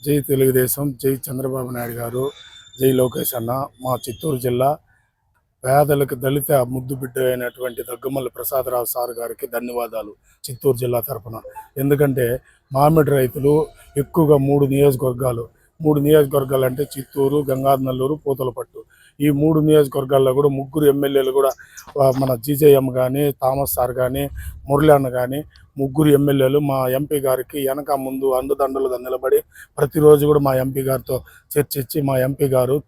జై తెలుగుదేశం, జై చంద్రబాబు నాయుడు గారు, జై లోకేష్ అన్న. మా చిత్తూరు జిల్లా పేదలకు దళిత ముద్దు బిడ్డ అయినటువంటి దగ్గమల్లి ప్రసాదరావు సార్ గారికి ధన్యవాదాలు చిత్తూరు జిల్లా తరఫున. ఎందుకంటే మామిడి రైతులు ఎక్కువగా మూడు నియోజకవర్గాలు అంటే చిత్తూరు, గంగాధరనల్లూరు, పూతలపట్టు. ఈ 3 నియోజకవర్గాల్లో కూడా ముగ్గురు ఎమ్మెల్యేలు కూడా మన జీజేఎం కానీ, థామస్ సార్ కానీ, మురళి అన్న కానీ ముగ్గురు ఎమ్మెల్యేలు మా ఎంపీ గారికి వెనక ముందు అండదండలుగా నిలబడి ప్రతిరోజు కూడా మా ఎంపీ గారితో చర్చించి మా ఎంపీ గారు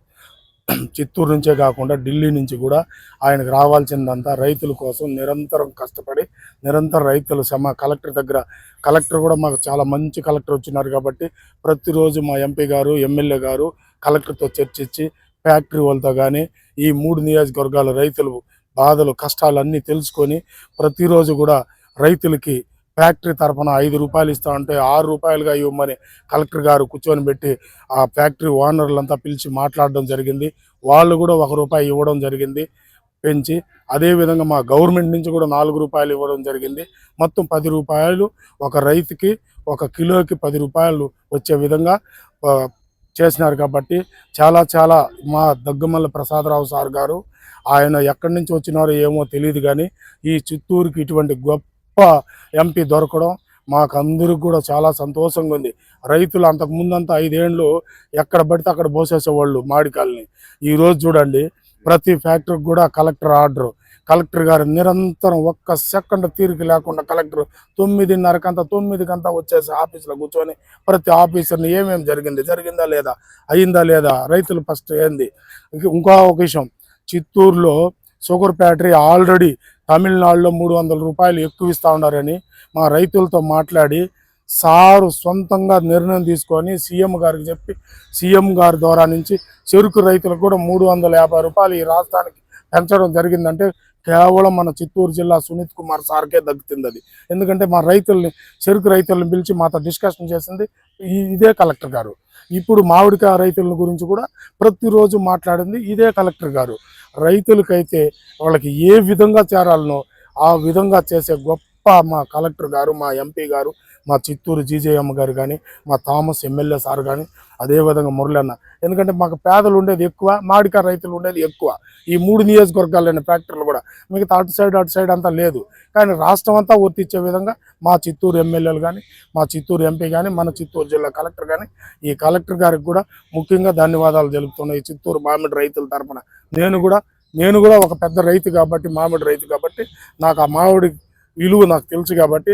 చిత్తూరు నుంచే కాకుండా ఢిల్లీ నుంచి కూడా ఆయనకు రావాల్సిందంతా రైతుల కోసం నిరంతరం కష్టపడి నిరంతరం రైతుల కలెక్టర్ కూడా మాకు చాలా మంచి కలెక్టర్ వచ్చినారు కాబట్టి ప్రతిరోజు మా ఎంపీ గారు, ఎమ్మెల్యే గారు కలెక్టర్తో చర్చించి ఫ్యాక్టరీ వాళ్ళతో కానీ ఈ 3 నియోజకవర్గాల రైతులు బాధలు కష్టాలన్నీ తెలుసుకొని ప్రతిరోజు కూడా రైతులకి ఫ్యాక్టరీ తరఫున 5 రూపాయలు ఇస్తా ఉంటే 6 రూపాయలుగా ఇవ్వమని కలెక్టర్ గారు కూర్చొని పెట్టి ఆ ఫ్యాక్టరీ ఓనర్లంతా పిలిచి మాట్లాడడం జరిగింది. వాళ్ళు కూడా 1 రూపాయి ఇవ్వడం జరిగింది పెంచి. అదేవిధంగా మా గవర్నమెంట్ నుంచి కూడా 4 రూపాయలు ఇవ్వడం జరిగింది. మొత్తం 10 రూపాయలు ఒక రైతుకి, 1 కిలోకి 10 రూపాయలు వచ్చే విధంగా చేసినారు. కాబట్టి చాలా మా దగ్గమల్లి ప్రసాదరావు సార్ గారు ఆయన ఎక్కడి నుంచి వచ్చినారో ఏమో తెలియదు, కానీ ఈ చిత్తూరుకి ఇటువంటి గొప్ప ఎంపీ దొరకడం మాకు అందరికి కూడా చాలా సంతోషంగా ఉంది. రైతులు అంతకుముందంతా 5 ఏళ్ళు ఎక్కడ పడితే అక్కడ పోసేసేవాళ్ళు మామిడికాయలని. ఈరోజు చూడండి ప్రతి ఫ్యాక్టరీకి కూడా కలెక్టర్ గారు నిరంతరం ఒక్క సెకండ్ తీరిక లేకుండా కలెక్టర్ 9:30 వచ్చేసి ఆఫీసులో కూర్చొని ప్రతి ఆఫీసర్ని ఏమేమి జరిగిందా లేదా, అయిందా లేదా, రైతులు ఫస్ట్ ఏంది. ఇంకో ఒక విషయం, చిత్తూరులో షుగర్ ఫ్యాక్టరీ ఆల్రెడీ తమిళనాడులో 300 రూపాయలు ఎక్కువ ఇస్తూ ఉన్నారని మా రైతులతో మాట్లాడి సారు సొంతంగా నిర్ణయం తీసుకొని సీఎం గారికి చెప్పి సీఎం గారి ద్వారా నుంచి చెరుకు రైతులకు కూడా 350 రూపాయలు ఈ రాష్ట్రానికి పెంచడం జరిగిందంటే కేవలం మన చిత్తూరు జిల్లా సునీత్ కుమార్ సార్కే దక్కుతుంది అది. ఎందుకంటే మా చెరుకు రైతులను పిలిచి మాతో డిస్కషన్ చేసింది ఇదే కలెక్టర్ గారు. ఇప్పుడు మామిడికాయ రైతుల గురించి కూడా ప్రతిరోజు మాట్లాడింది ఇదే కలెక్టర్ గారు. రైతులకైతే వాళ్ళకి ఏ విధంగా చేరాలనో ఆ విధంగా చేసే గొప్ప మా కలెక్టర్ గారు, మా ఎంపీ గారు, మా చిత్తూరు జీజేఎం గారు కానీ, మా థామస్ ఎమ్మెల్యే సార్ కానీ, అదేవిధంగా మురళి అన్న. ఎందుకంటే మాకు పేదలు ఉండేది ఎక్కువ, మామిడికాయ రైతులు ఉండేది ఎక్కువ. ఈ 3 నియోజకవర్గాలైన ఫ్యాక్టరీలు కూడా మిగతా అటు సైడ్ అంతా లేదు. కానీ రాష్ట్రం అంతా వర్తించే విధంగా మా చిత్తూరు ఎమ్మెల్యేలు కానీ, మా చిత్తూరు ఎంపీ కానీ, మన చిత్తూరు జిల్లా కలెక్టర్ కానీ, ఈ కలెక్టర్ గారికి కూడా ముఖ్యంగా ధన్యవాదాలు తెలుపుతున్నాయి చిత్తూరు మామిడి రైతుల తరఫున. నేను కూడా ఒక పెద్ద రైతు కాబట్టి, మామిడి రైతు కాబట్టి నాకు ఆ మామిడి విలువ నాకు తెలుసు కాబట్టి